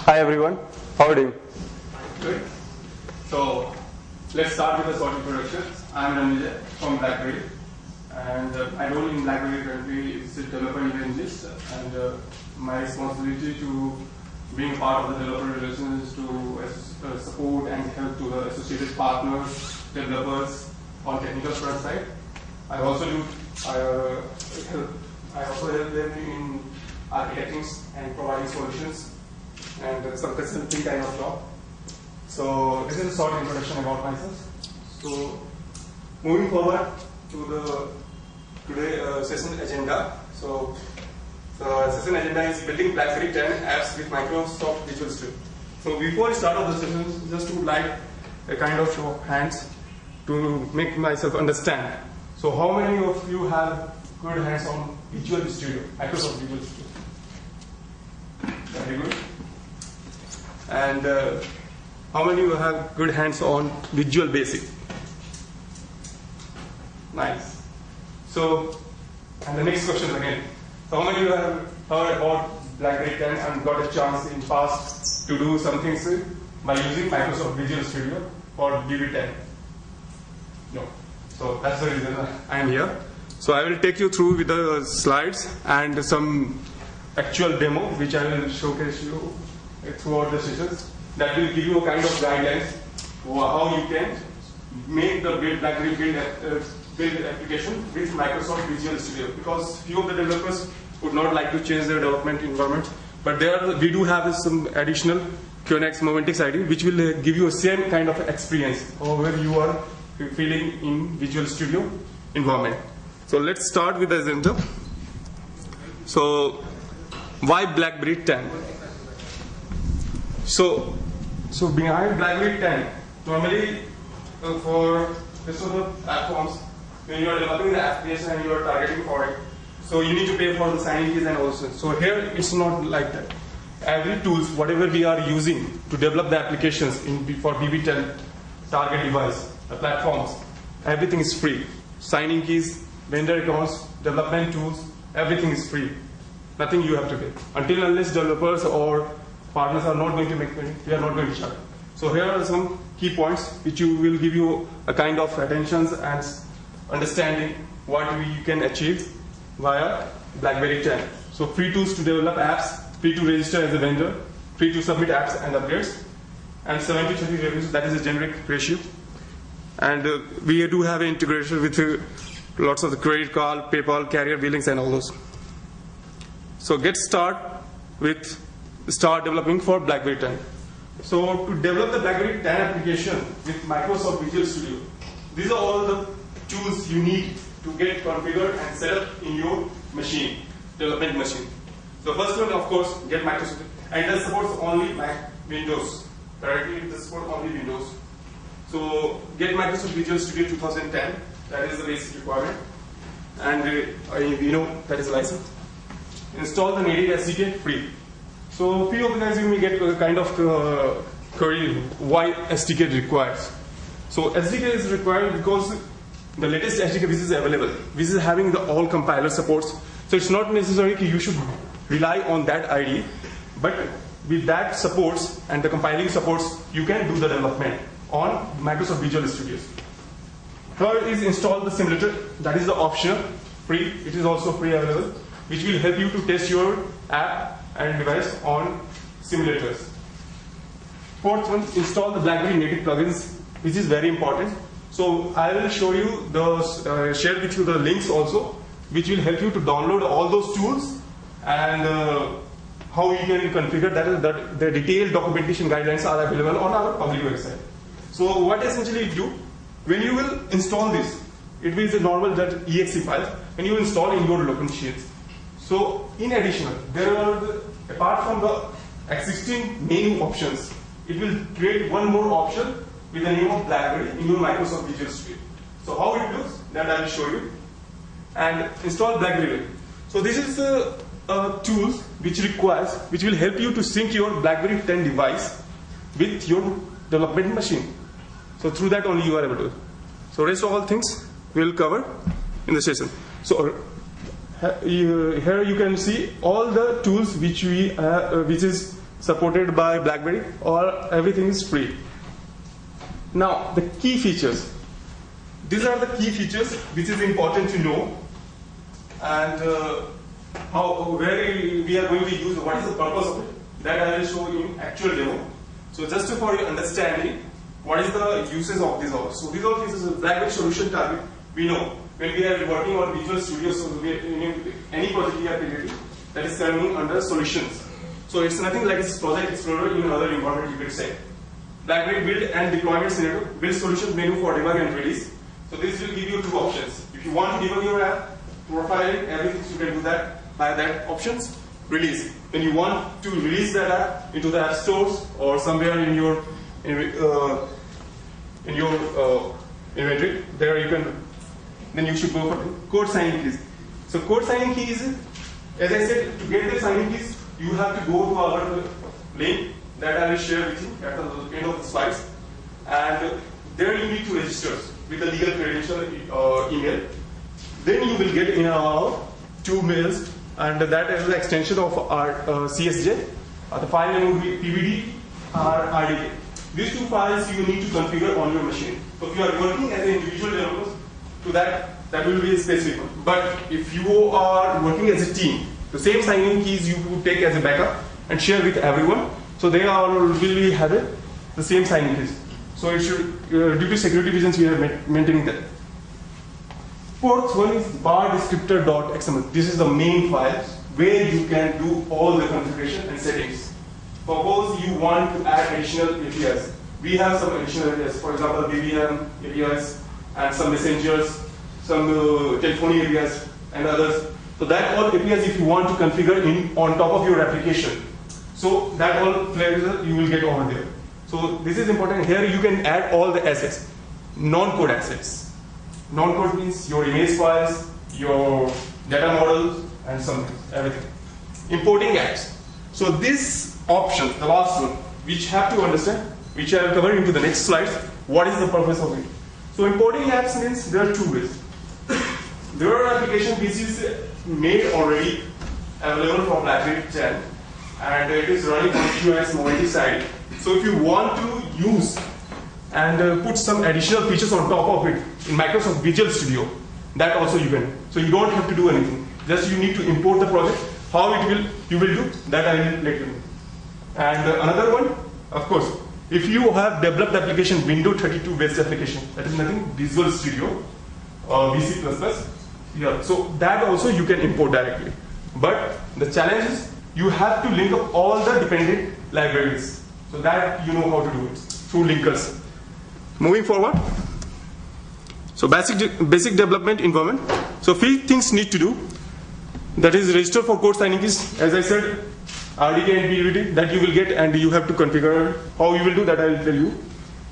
Hi everyone, how are you doing? Good. So let's start with a short introduction. I'm Ranbijay from BlackBerry, and my role in BlackBerry currently is a developer evangelist, and my responsibility to being part of the developer relations is to support and help to the associated partners, developers on technical front side. I also help them in architecting and providing solutions and some consulting kind of job. So this is a short introduction about myself. So moving forward to the today session agenda. So the session agenda is building BlackBerry 10 apps with Microsoft Visual Studio. So before we start off the session, just would like a kind of show of hands to make myself understand. So how many of you have good hands on Visual Studio, Microsoft Visual Studio? Very good. And how many of you have good hands on Visual Basic? Nice. So, and the next question again. So how many of you have heard about BlackBerry 10 and got a chance in past to do some things by using Microsoft Visual Studio for BB10? No. So that's the reason I am here. So I will take you through with the slides and some actual demo which I will showcase you throughout the sessions. That will give you a kind of guidelines how you can make the BlackBerry build application with Microsoft Visual Studio, because few of the developers would not like to change their development environment, but we do have some additional QNX Momentix ID which will give you a same kind of experience however you are feeling in Visual Studio environment. So let's start with the agenda. So why BlackBerry 10? So behind BlackBerry 10, normally for this sort of platforms, when you are developing the application and you are targeting for it, so you need to pay for the signing fees and also. So here it's not like that. Every tools, whatever we are using to develop the applications for BB10 target device, the platforms, everything is free. Signing keys, vendor accounts, development tools, everything is free. Nothing you have to pay. Until unless developers or partners are not going to make money, we are not going to charge. So here are some key points which will give you a kind of attentions and understanding what we can achieve via BlackBerry 10. So free tools to develop apps, free to register as a vendor, free to submit apps and updates, and 70-30 revenue, that is a generic ratio. And we do have an integration with lots of the credit card, PayPal, carrier billings and all those. So start developing for BlackBerry 10. So to develop the BlackBerry 10 application with Microsoft Visual Studio, these are all the tools you need to get configured and set up in your machine, development machine. So first one, of course, get Microsoft, and it supports only Windows. Directly it supports only Windows. So get Microsoft Visual Studio 2010, that is the basic requirement, and you know that is licensed. Install the native SDK free. So few of the guys you may get a kind of query why SDK requires. So SDK is required because the latest SDK which is available, which is having the all compiler supports. So it's not necessary that you should rely on that ID, but with that supports and the compiling supports, you can do the development on Microsoft Visual Studios. Third is install the simulator. That is the optional, free. It is also free available, which will help you to test your app and device on simulators. Fourth one, install the BlackBerry Native Plug-ins, which is very important. So I will show you share with you the links also, which will help you to download all those tools and how you can configure that. The detailed documentation guidelines are available on our public website. So what essentially you do, when you will install this, it will be a normal .exe file, when you install in your local machines. So in addition, there are apart from the existing menu options, it will create one more option with the name of BlackBerry in your Microsoft Visual Studio. So how it looks, that I will show you. And install BlackBerry. So this is the tools which will help you to sync your BlackBerry 10 device with your development machine. So through that only you are able to. So rest of all things we will cover in the session. So here you can see all the tools which is supported by BlackBerry, or everything is free. Now, the key features. These are the key features which is important to know, and where we are going to use, what is the purpose of it, that I will show you in actual demo. So just for your understanding, what is the uses of these all? So these all features of BlackBerry solution target, we know when we are working on Visual Studio, so we are in any project we are creating, that is coming under solutions. So it's nothing like a Project Explorer in another environment, you could say. BlackBerry build and deployment scenario, build solution menu for debug and release. So this will give you two options. If you want to debug your app, profile it, everything, you can do that by that options. Release. When you want to release that app into the app stores or somewhere in your inventory, there you can. Then you should go for code signing keys. So code signing keys, as I said, to get the signing keys, you have to go to our link that I will share with you at the end of the slides, and there you need to register with the legal credential email. Then you will get in our 2 mails, and that is the extension of our CSJ. The file name would be PBD or RDK. These 2 files you need to configure on your machine. So if you are working as an individual developer, to that will be a specific one. But if you are working as a team, the same signing keys you would take as a backup and share with everyone. So they all will be having the same signing keys. So it should, due to security reasons, we are maintaining that. Fourth one is bar descriptor.xml. This is the main file where you can do all the configuration and settings. Suppose you want to add additional APIs. We have some additional APIs, for example, BBM APIs and some messengers, some telephony APIs and others. So that all APIs if you want to configure in on top of your application. So that all flavors you will get over there. So this is important. Here you can add all the assets, non-code assets. Non-code means your image files, your data models, and everything. Importing apps. So this option, the last one, which have to understand, which I will cover into the next slides, what is the purpose of it. So importing apps means there are 2 ways. There are applications which is made already available from BlackBerry 10, and it is running on QoS multi-site. So if you want to use and put some additional features on top of it in Microsoft Visual Studio, that also you can. So you don't have to do anything. Just you need to import the project. How you will do that I will let you know. And another one, of course, if you have developed application Windows 32 based application, that is nothing Visual Studio or VC++. Yeah, so that also you can import directly. But the challenge is you have to link up all the dependent libraries. So that you know how to do it through linkers. Moving forward. So basic development environment. So few things need to do. That is register for code signing keys. As I said, RDK and PBD that you will get, and you have to configure. How you will do that I will tell you.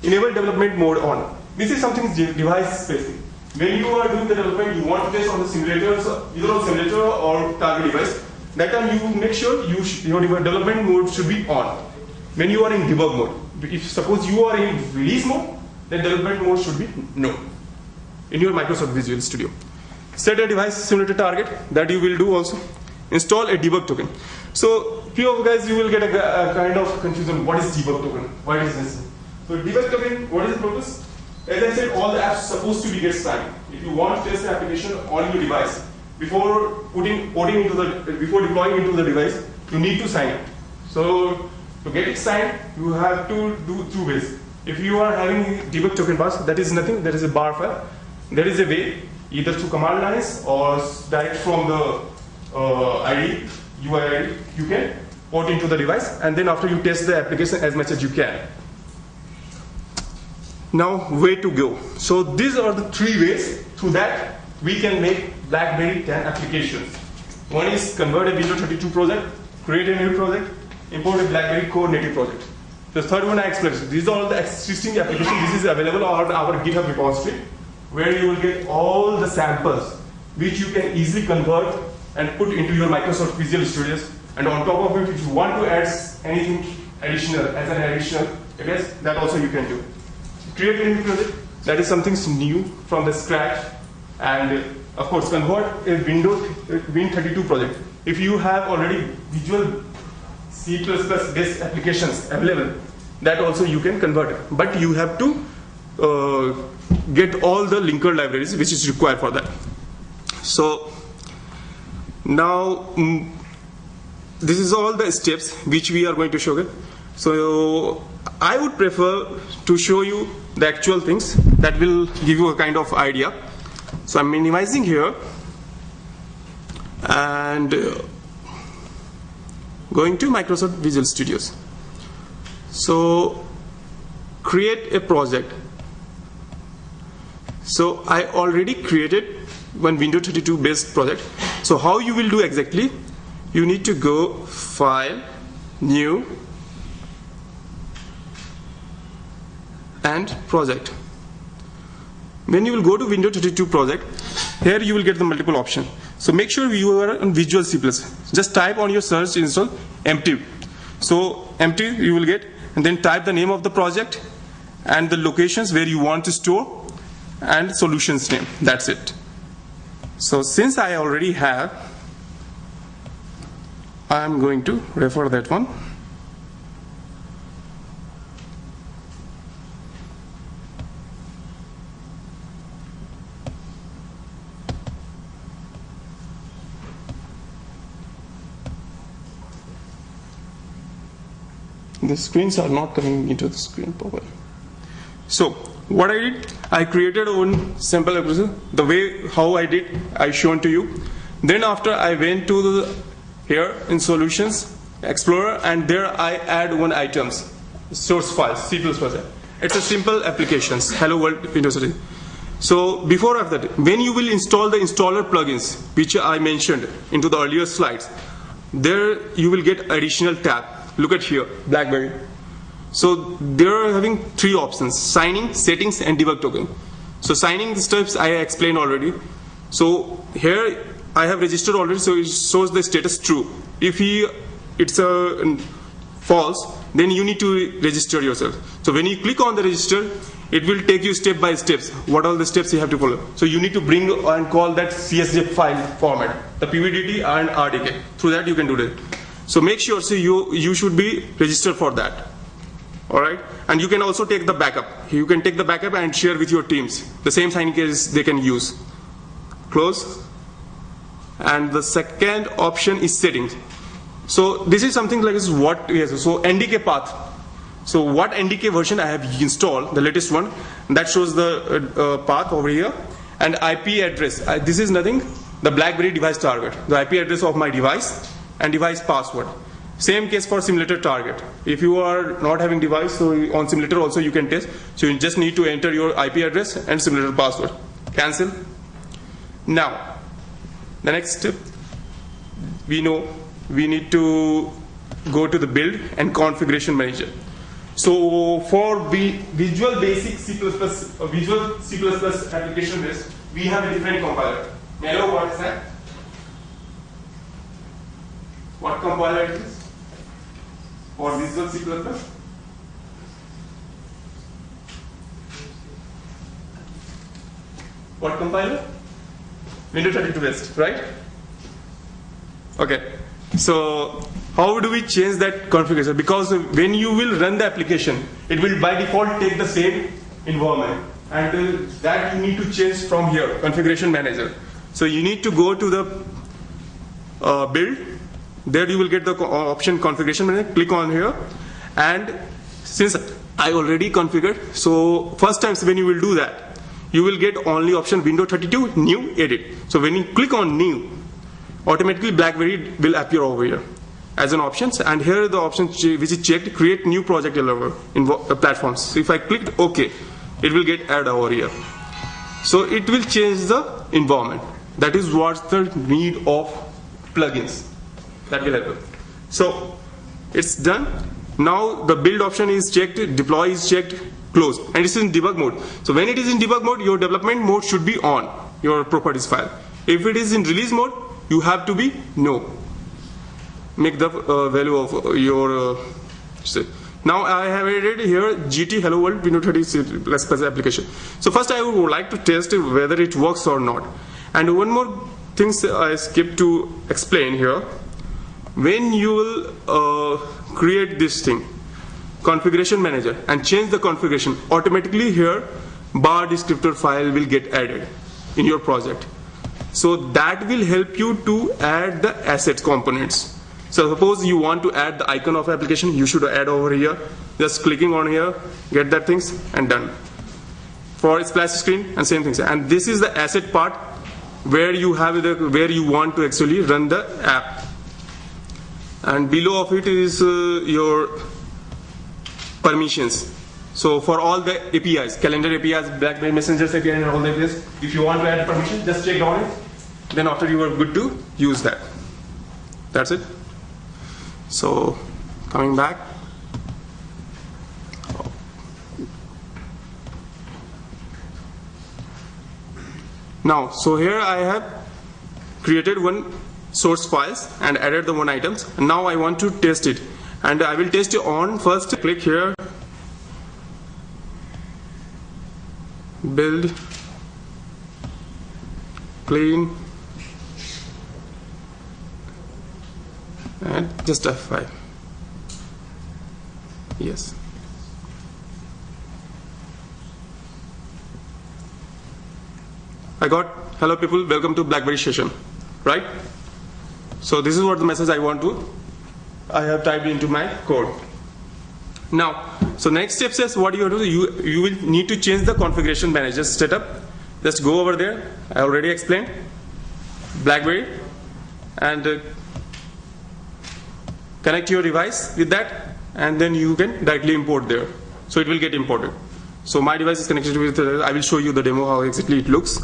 Enable development mode on. This is something device specific. When you are doing the development, you want to test on the simulators, either on simulator or target device. That time you make sure your development mode should be on. When you are in debug mode, if suppose you are in release mode, then development mode should be no. In your Microsoft Visual Studio. Set a device simulator target, that you will do also. Install a debug token. So few of you guys, you will get a kind of confusion. What is debug token? Why is this? So debug token, what is the purpose? As I said, all the apps supposed to be get signed. If you want to test the application on your device, before deploying into the device, you need to sign it. So to get it signed, you have to do 2 ways. If you are having debug token bus, that is nothing. There is a bar file. There is a way, either through command lines or direct from the ID, UI ID, you can port into the device, and then after you test the application as much as you can. Now, where to go? So these are the 3 ways through that we can make BlackBerry 10 applications. One is convert a Windows 32 project, create a new project, import a BlackBerry Core native project. The third one I explained. These are all the existing applications. This is available on our GitHub repository, where you will get all the samples which you can easily convert and put into your Microsoft Visual Studios. And on top of it, if you want to add anything additional as an additional, yes, that also you can do. Create a new project, that is something new from the scratch, and of course convert a Windows Win32 project. If you have already Visual C++ based applications available, that also you can convert it. But you have to get all the linker libraries which is required for that. So now this is all the steps which we are going to show. So I would prefer to show you the actual things that will give you a kind of idea. So I'm minimizing here and going to Microsoft Visual Studios. So create a project. So I already created one Windows 32 based project. So how you will do exactly? You need to go File, New, and Project. When you will go to Windows 32 project, here you will get the multiple options. So make sure you are on Visual C++. Just type on your search install empty. So empty you will get, and then type the name of the project and the locations where you want to store and solutions name. That's it. So since I already have, I am going to refer that one. The screens are not coming into the screen properly. So what I did, I created one simple application. The way how I did, I shown to you. Then after I went to the here in Solutions Explorer, and there I add one items, source file, C++. It's a simple applications. Hello World Windows 10. So before of that, when you will install the installer plugins, which I mentioned into the earlier slides, there you will get additional tab. Look at here, BlackBerry. So they are having three options: signing, settings, and debug token. So signing the steps I explained already. So here I have registered already, so it shows the status true. If it's a false, then you need to register yourself. So when you click on the register, it will take you step by steps. What are the steps you have to follow? So you need to bring and call that CSV file format, the PVDT and RDK. Through that you can do that. So make sure you should be registered for that. All right, and you can also take the backup. You can take the backup and share with your teams. The same signing case they can use. Close. And the second option is settings. So this is something like this. What is so NDK path. So what NDK version I have installed, the latest one, that shows the path over here, and IP address. This is nothing. The BlackBerry device target, the IP address of my device, and device password. Same case for simulator target. If you are not having device, so on simulator also you can test. So you just need to enter your IP address and simulator password. Cancel. Now, the next step, we know we need to go to the build and configuration manager. So for Visual Basic C++, Visual C++ application base, we have a different compiler. May I know what is that? What compiler it is? For Visual C++? What compiler? Windows 32 best, right? Okay. So how do we change that configuration? Because when you will run the application, it will by default take the same environment, and that you need to change from here, configuration manager. So you need to go to the build. There you will get the option configuration manager. Click on here, and since I already configured, so first time when you will do that, you will get only option Windows 32 new edit. So when you click on new, automatically BlackBerry will appear over here as an options, and here are the options which is checked: create new project developer in platforms. So if I click OK, it will get added over here. So it will change the environment. That is what's the need of plugins. That will help. So it's done. Now the build option is checked, deploy is checked, close, and it's in debug mode. So when it is in debug mode, your development mode should be on your properties file. If it is in release mode, you have to be no. Make the value of your now I have added here GT Hello World Windows 30 application. So first I would like to test whether it works or not. And one more thing I skipped to explain here. when you will create this thing, configuration manager, and change the configuration, automatically here bar descriptor file will get added in your project. So that will help you to add the assets components. So suppose you want to add the icon of application, you should add over here, just clicking on here, get that things, and done. For splash screen and same things. And this is the asset part where you have where you want to actually run the app. And below of it is your permissions. So for all the APIs, calendar APIs, BlackBerry Messengers API, and all the APIs, if you want to add permission, just check on it. Then after you are good to use that. That's it. So coming back. Now, so here I have created one source files and added the one items. Now I want to test it, and I will test it on first. Click here, build, clean, and just F5. Yes. I got hello people, welcome to BlackBerry session, right? So this is what the message I have typed into my code. Now, so next step says what you have to do, you will need to change the configuration manager setup. Just go over there, I already explained, BlackBerry, and connect your device with that, and then you can directly import there. So it will get imported. So my device is connected with, I will show you the demo how exactly it looks.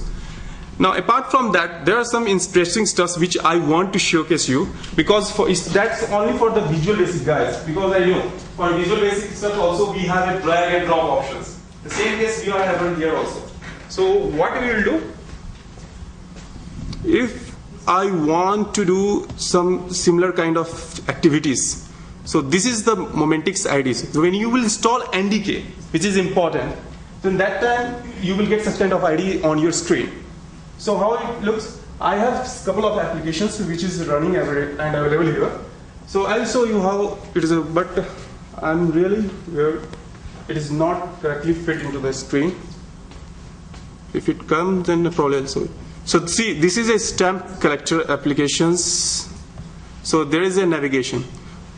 Now apart from that, there are some interesting stuff which I want to showcase you, because that's only for the Visual Basic guys, because I know for Visual Basic stuff also we have a drag and drop options. The same case we are having here also. So what we will do, if I want to do some similar kind of activities, so this is the Momentix IDs. So when you will install NDK, which is important, then that time you will get such kind of ID on your screen. So how it looks, I have a couple of applications which is running and available here. So I'll show you how it is, but I'm really where it is not correctly fit into the screen. If it comes, then probably I'll show you. So see, this is a stamp collector applications. So there is a navigation.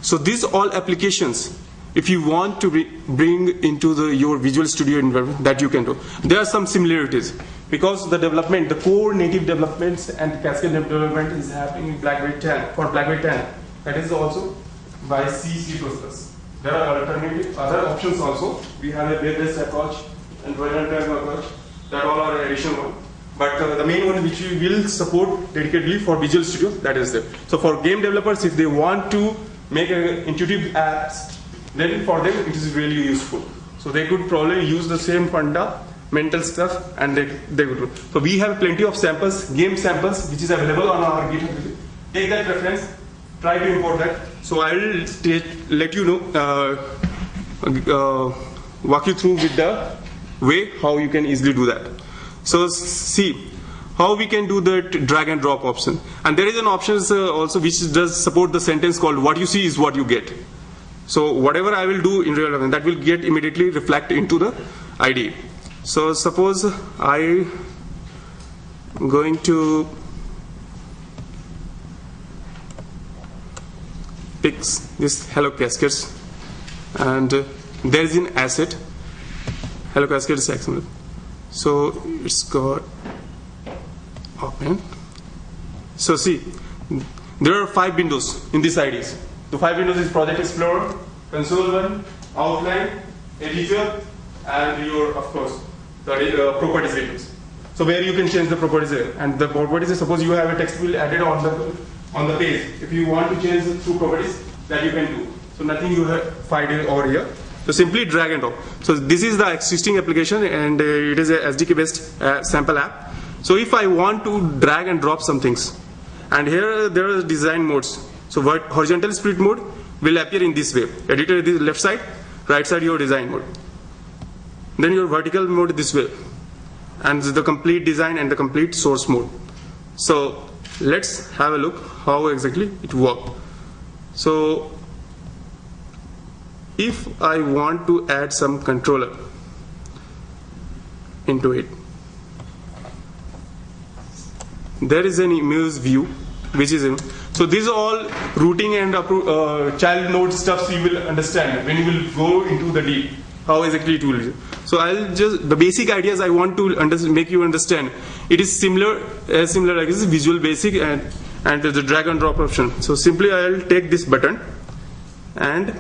So these all applications, if you want to bring into your Visual Studio environment, that you can do. There are some similarities, because the development, the core native developments and cascade development is happening in BlackBerry 10, for BlackBerry 10. That is also by C++. There are other options also. We have a web-based approach and runtime approach. That all are additional one. But the main one which we will support dedicatedly for Visual Studio, that is there. So for game developers, if they want to make intuitive apps, then for them it is really useful. So they could probably use the same fundamental stuff, and they would do. So we have plenty of samples, game samples, which is available on our GitHub. Take that reference, try to import that. So I will let you know, walk you through with the way how you can easily do that. So see how we can do the drag and drop option. And there is an option also which does support the sentence called "what you see is what you get." So whatever I will do in real life, that will get immediately reflect into the ID. So suppose I going to pick this Hello Cascades, and there is an asset Hello Cascades XML. So it's got open. So see, there are 5 windows in these IDs. The 5 windows is Project Explorer, Console One, Outline, Editor, and your, of course, the properties windows. So where you can change the properties there. And the properties is, suppose you have a text field added on the page. If you want to change the two properties, that you can do. So nothing you have find over here. So simply drag and drop. So this is the existing application, and it is a SDK based sample app. So if I want to drag and drop some things, and here there are design modes. So horizontal split mode will appear in this way. Editor is the left side, right side your design mode. Then your vertical mode this way, and the complete design and the complete source mode. So let's have a look how exactly it works. So if I want to add some controller into it, there is an image view which is in. So these are all routing and child node stuff you will understand when you will go into the deep how exactly it will be. So I'll just, the basic ideas I want to make you understand. It is similar like this, Visual Basic and the drag and drop option. So simply I'll take this button and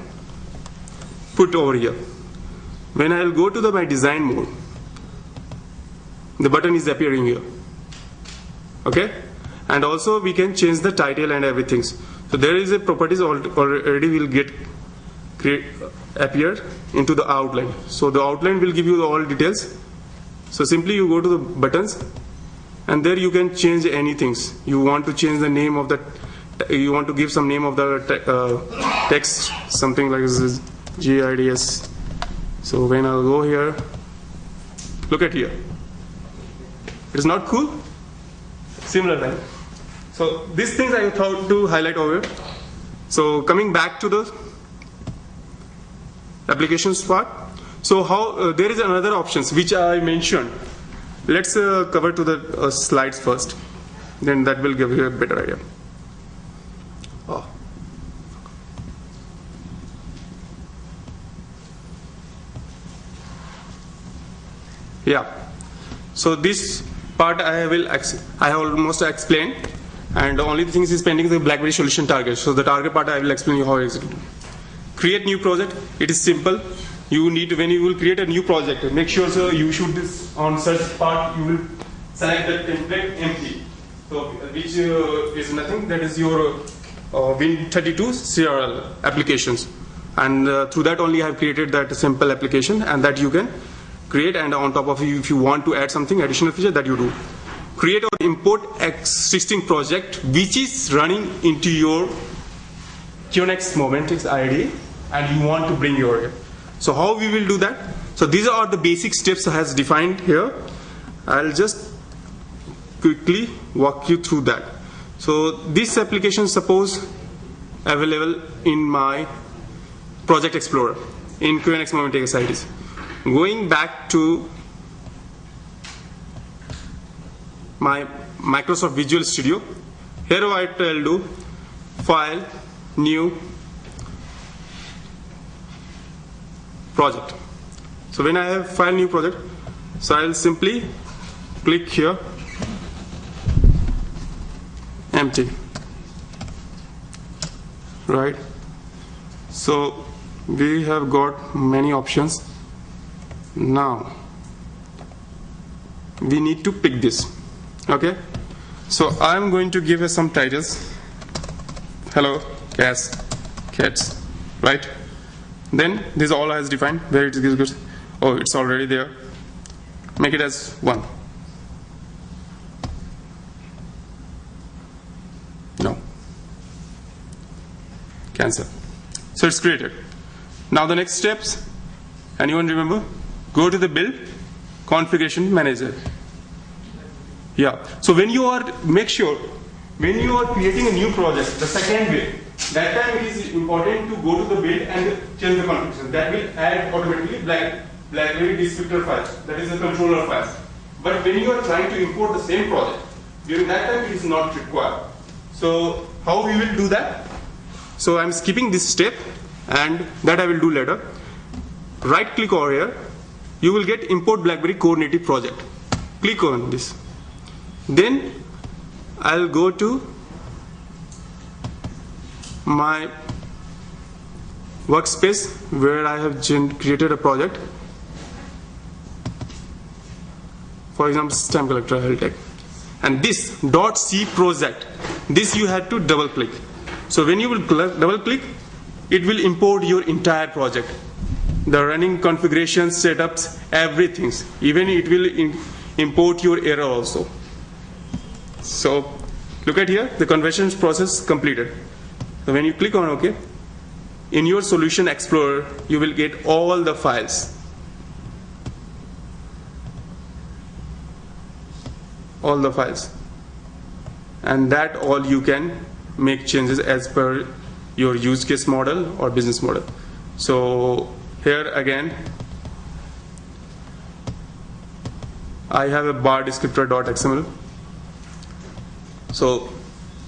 put over here. When I'll go to my design mode, the button is appearing here. Okay, and also we can change the title and everything. So there is a properties already will get appear into the outline. So the outline will give you all details. So simply you go to the buttons, and there you can change anything. You want to change the name of the, you want to give some name of the text, something like this is GIDS. So when I'll go here, look at here. It is not cool? Similar thing. So these things I thought to highlight over here. So coming back to the applications part. So how there is another options which I mentioned. Let's cover to the slides first. Then that will give you a better idea. Oh. Yeah. So this part I have almost explained, and the only thing is pending the BlackBerry solution target. So the target part I will explain you how exactly. Create new project. It is simple. You need, when you will create a new project, make sure so you should this on search part you will select the template empty. So which is nothing. That is your Win32 CRL applications, and through that only I have created that simple application, and that you can create, and on top of it, if you want to add something additional feature, that you do. Create or import existing project which is running into your QNX Momentix ID, and you want to bring your. So how we will do that? So these are the basic steps as defined here. I'll just quickly walk you through that. So this application suppose available in my Project Explorer in QNX Momentix IDs. Going back to my Microsoft Visual Studio, here what I'll do, File, New, Project. So when I have File, New Project, so I'll simply click here, empty, right? So we have got many options. Now we need to pick this. Okay, so I'm going to give us some titles. Hello cats, right? Then this all has defined where it is good. Oh, it's already there. Make it as 1. No, cancel. So it's created. Now the next steps, anyone remember? Go to the build configuration manager. Yeah. So when you are, make sure when you are creating a new project, the second way, that time it is important to go to the build and change the configuration. That will add automatically BlackBerry descriptor files. That is the controller files. But when you are trying to import the same project, during that time it is not required. So how we will do that? So I'm skipping this step, and that I will do later. Right click over here. You will get import BlackBerry Core Native project. Click on this. Then I'll go to my workspace where I have created a project. For example, stamp collector I'll take. And this .c project, this you have to double click. So when you will double click, it will import your entire project. The running configuration, setups, everything. Even it will import your error also. So look at here, the conversion process completed. So when you click on OK, in your Solution Explorer, you will get all the files. All the files. And that all you can make changes as per your use case model or business model. So here again, I have a bar descriptor.xml. So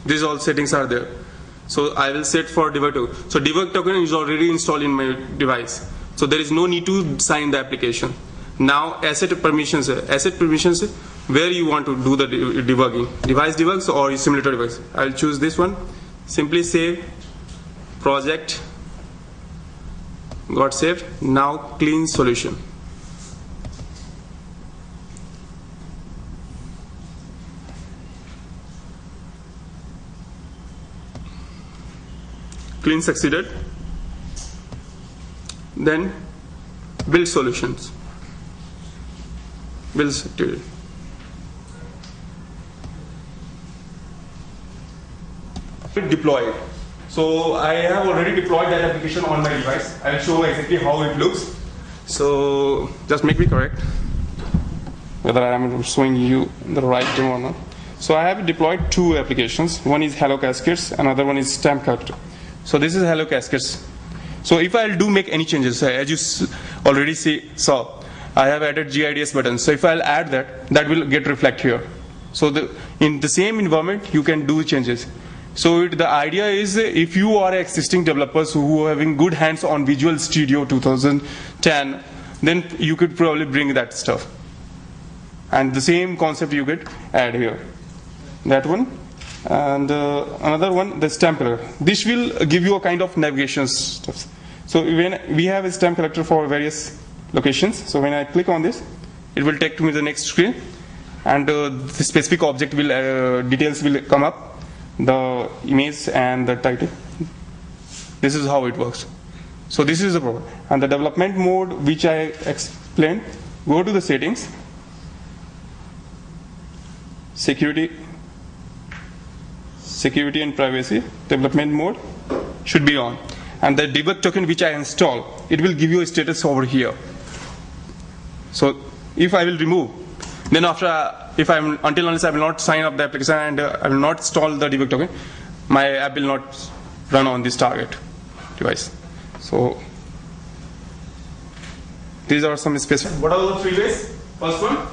these all settings are there. So I will set for debug token. So debug token is already installed in my device. So there is no need to sign the application. Now asset permissions, where you want to do the debugging, device debugs or simulator debugs. I will choose this one. Simply save project, got saved. Now clean solution. Clean succeeded. Then build solutions. Build succeeded. Deployed. So I have already deployed that application on my device. I will show exactly how it looks. So just make me correct whether I am showing you the right demo or not. So I have deployed two applications. One is Hello Cascades, another one is Stamp Collector. So this is Hello Cascades. So if I'll do make any changes, as you already saw, I have added GIDS button. So if I'll add that, that will get reflect here. So in the same environment, you can do changes. So the idea is, if you are existing developers who are having good hands on Visual Studio 2010, then you could probably bring that stuff. And the same concept you could add here. That one. And another one, the stamp collector. This will give you a kind of navigation stuff. So when we have a stamp collector for various locations, so when I click on this, it will take me to the next screen, and the specific object will details will come up, the image and the title. This is how it works. So this is the problem. And the development mode, which I explained, go to the settings, security and privacy, development mode should be on. And the debug token which I install, it will give you a status over here. So if I will remove, then after, until unless I will not sign up the application and I will not install the debug token, my app will not run on this target device. So these are some specific. What are the 3 ways? First one,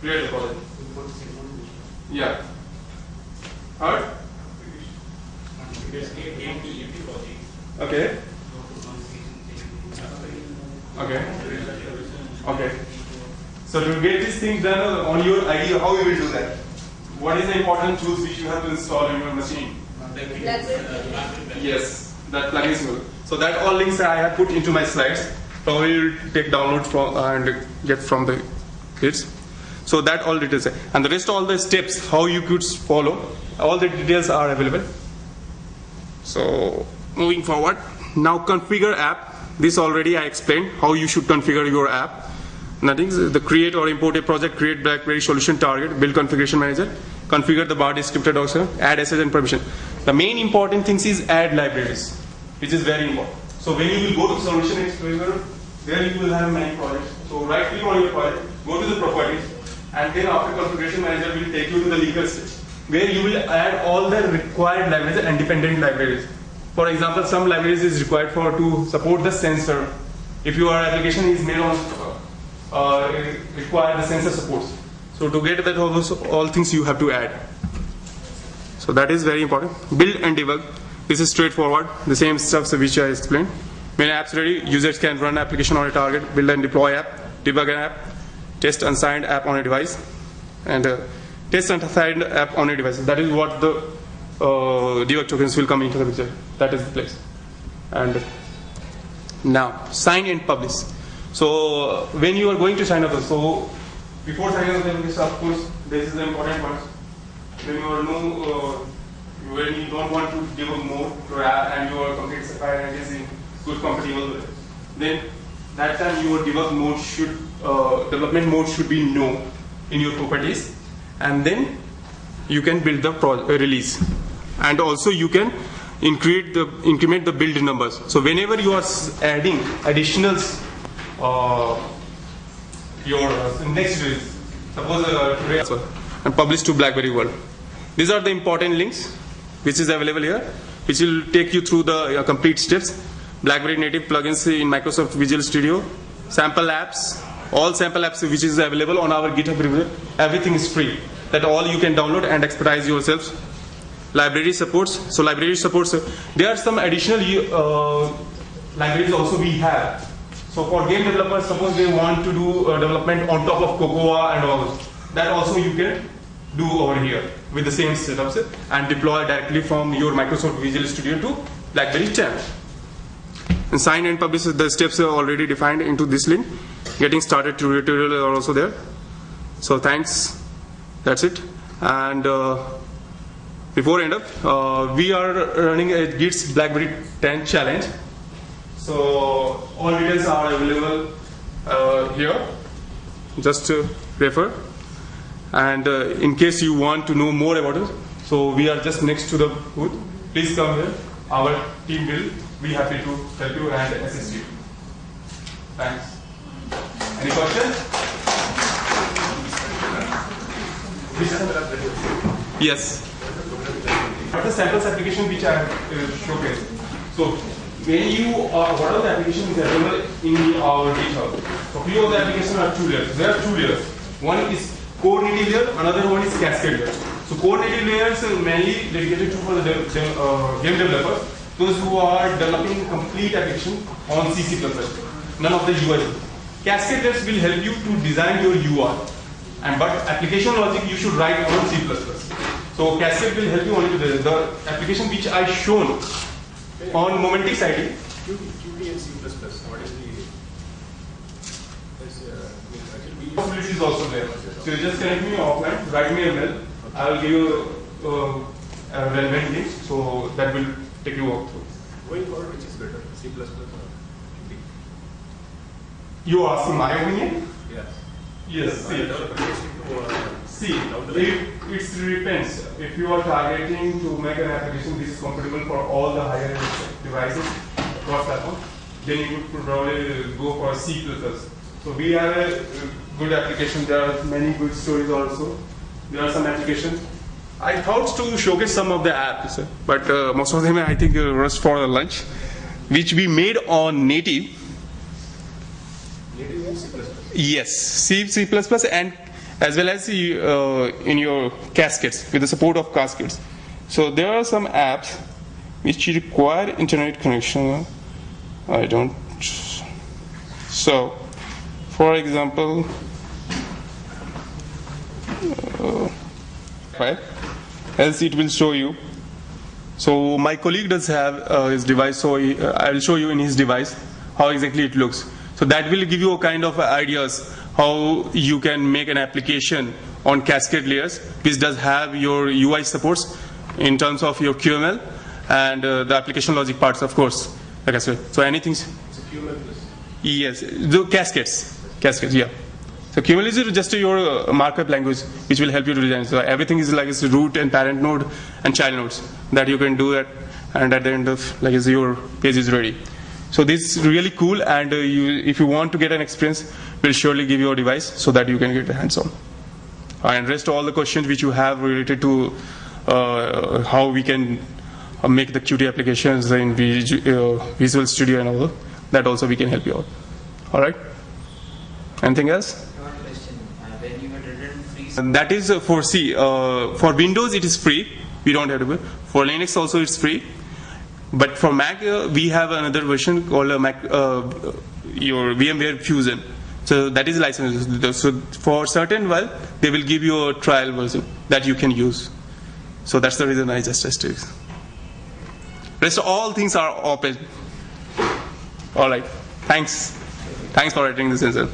create a project. Yeah. Alright. Okay. Okay. Okay. So to get this thing done on your idea, how you will do that? What is the important tools which you have to install in your machine? Yes, that plugins will. So that all links I have put into my slides. Probably you will take download from and get from the kids. So that all details, and the rest all the steps how you could follow, all the details are available. So moving forward, now configure app. This already I explained how you should configure your app. Nothing. The create or import a project, create BlackBerry solution target, build configuration manager, configure the bar descriptor also, add assets and permission. The main important things is add libraries, which is very important. So when you will go to solution explorer, there you will have many projects. So right click on your project, go to the properties, and then after configuration manager will take you to the legal stage, where you will add all the required libraries and dependent libraries. For example, some libraries is required to support the sensor. If your application is made on require the sensor supports. So to get that, all things you have to add. So that is very important. Build and debug. This is straightforward. The same stuff which I explained. When apps ready, users can run application on a target, build and deploy app, debug an app, test unsigned app on a device, and test unsigned app on a device. That is what the debug tokens will come into the picture. That is the place. And now sign and publish. So when you are going to sign up, so before signing up, of course, this is the important part. When you are when you don't want to debug more to app and your complete sapphire and is in good compatible with it, then that time your debug mode should development mode should be no in your properties, and then you can build the release, and also you can increment the build numbers. So whenever you are adding additional your next release, suppose today and publish to BlackBerry World. These are the important links which is available here, which will take you through the complete steps. BlackBerry Native Plugins in Microsoft Visual Studio, sample apps, all sample apps which is available on our GitHub repo. Everything is free. That all you can download and expertise yourselves. Library supports. So library supports. There are some additional libraries also we have. So for game developers, suppose they want to do development on top of Cocoa and all, that also you can do over here with the same setups and deploy directly from your Microsoft Visual Studio to BlackBerry 10. And sign and publish, the steps are already defined into this link. Getting started tutorial are also there. So thanks. That's it. And before end up, we are running a Git's BlackBerry 10 challenge. So all details are available here. Just refer. And in case you want to know more about it, so we are just next to the booth. Please come here. Our team will be happy to help you and assist you. Thanks. Any questions? Yes. What are the samples application which I have showcased? So when you what are the applications available in our GitHub? So few of the applications are two layers. There are two layers. One is core native layer, another one is cascade layer. So core native layers are mainly dedicated to for the game developers, those who are developing complete application on C++, none of the UI. Cascade layers will help you to design your UI, but application logic you should write on C++. So cascade will help you only to the application which I shown on Momentic ID. Qt and C++. What is the Possibility is also there. So you just connect me offline, write me a mail. I will give you a relevant link, so that will take you walk through. Going forward, which is better, C++ or Qt? You asking my opinion? Yes. Yes. See, it depends. If you are targeting to make an application which is compatible for all the higher devices across platform, then you would probably go for C++. So we have a good application. There are many good stories also. There are some applications. I thought to showcase some of the apps, but most of them I think was for lunch, which we made on native. Native and C++? Yes, C++ and as well as in your cascades, with the support of cascades. So there are some apps which require internet connection. I don't. So, for example, else it will show you. So my colleague does have his device, so I will show you in his device how exactly it looks. So that will give you a kind of ideas how you can make an application on cascade layers, which does have your UI supports in terms of your QML and the application logic parts, of course. Like I said, so anything. It's a QML plus. Yes, the cascades, yeah. So QML is just your markup language, which will help you to design. So everything is like it's root and parent node and child nodes that you can do that, and at the end of like your page is ready. So this is really cool, and if you want to get an experience, we'll surely give you a device so that you can get hands-on. And rest all the questions which you have related to how we can make the Qt applications in Visual Studio and all that also we can help you out. All right. Anything else? One question. When you had written free, And that is for C. For Windows it is free. We don't have to pay. For Linux also it's free. But for Mac, we have another version called Mac, your VMware Fusion. So that is licensed. So for certain while, they will give you a trial version that you can use. So that's the reason I just tested. Rest all things are open. All right. Thanks. Thanks for attending this session.